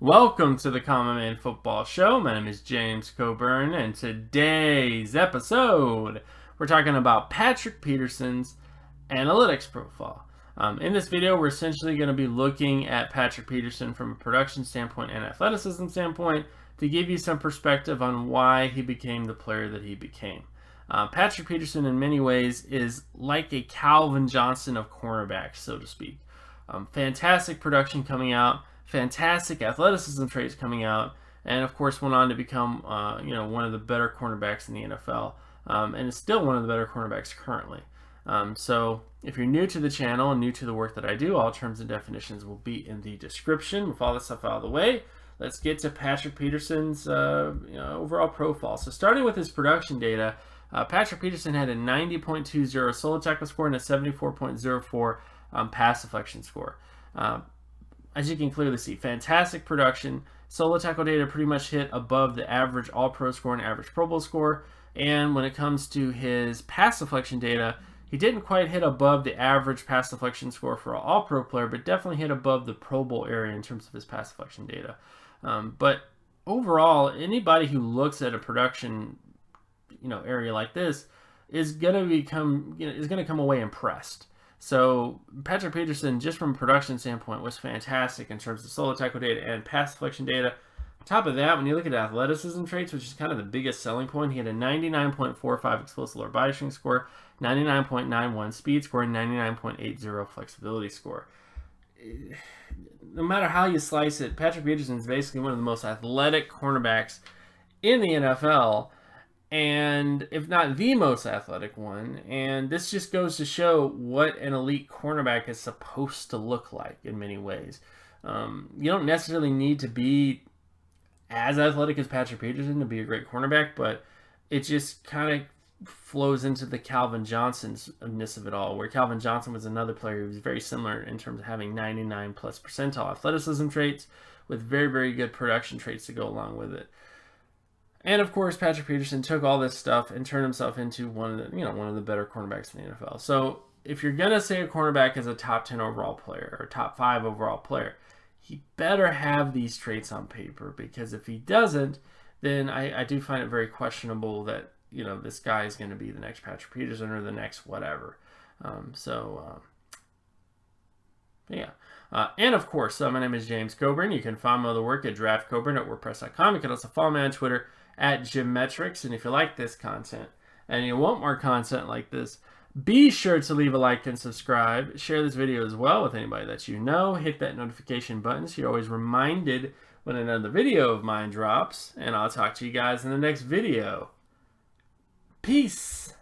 Welcome to the Common Man Football Show. My name is James Coburn, and today's episode, we're talking about Patrick Peterson's analytics profile. In this video, we're essentially going to be looking at Patrick Peterson from a production standpoint and athleticism standpoint to give you some perspective on why he became the player that he became. Patrick Peterson, in many ways, is like a Calvin Johnson of cornerbacks, so to speak. Fantastic production coming out. Fantastic athleticism traits coming out, and of course went on to become one of the better cornerbacks in the NFL, and is still one of the better cornerbacks currently. So if you're new to the channel and new to the work that I do, all terms and definitions will be in the description. With all this stuff out of the way, let's get to Patrick Peterson's overall profile. So starting with his production data, Patrick Peterson had a 90.20 solo tackle score and a 74.04 pass deflection score. As you can clearly see, fantastic production. Solo tackle data pretty much hit above the average All-Pro score and average Pro Bowl score. And when it comes to his pass deflection data, he didn't quite hit above the average pass deflection score for an All-Pro player, but definitely hit above the Pro Bowl area in terms of his pass deflection data. But overall, anybody who looks at a production area like this is going to come away impressed. So Patrick Peterson, just from a production standpoint, was fantastic in terms of solo tackle data and pass deflection data. On top of that, when you look at athleticism traits, which is kind of the biggest selling point, he had a 99.45 explosive lower body strength score, 99.91 speed score, and 99.80 flexibility score. No matter how you slice it, Patrick Peterson is basically one of the most athletic cornerbacks in the NFL, and if not the most athletic one. And this just goes to show what an elite cornerback is supposed to look like in many ways. You don't necessarily need to be as athletic as Patrick Peterson to be a great cornerback, but it just kind of flows into the Calvin Johnson-ness of it all, where Calvin Johnson was another player who was very similar in terms of having 99 plus percentile athleticism traits with very, very good production traits to go along with it. And of course, Patrick Peterson took all this stuff and turned himself into one of the better cornerbacks in the NFL. So if you're gonna say a cornerback is a top 10 overall player or top 5 overall player, he better have these traits on paper, because if he doesn't, then I do find it very questionable that this guy is going to be the next Patrick Peterson or the next whatever. And of course, my name is James Coburn. You can find my other work at draftcoburn@wordpress.com. You can also follow me on Twitter at Gymmetrics. And if you like this content and you want more content like this, be sure to leave a like and subscribe. Share this video as well with anybody that you know. Hit that notification button so you're always reminded when another video of mine drops. And I'll talk to you guys in the next video. Peace.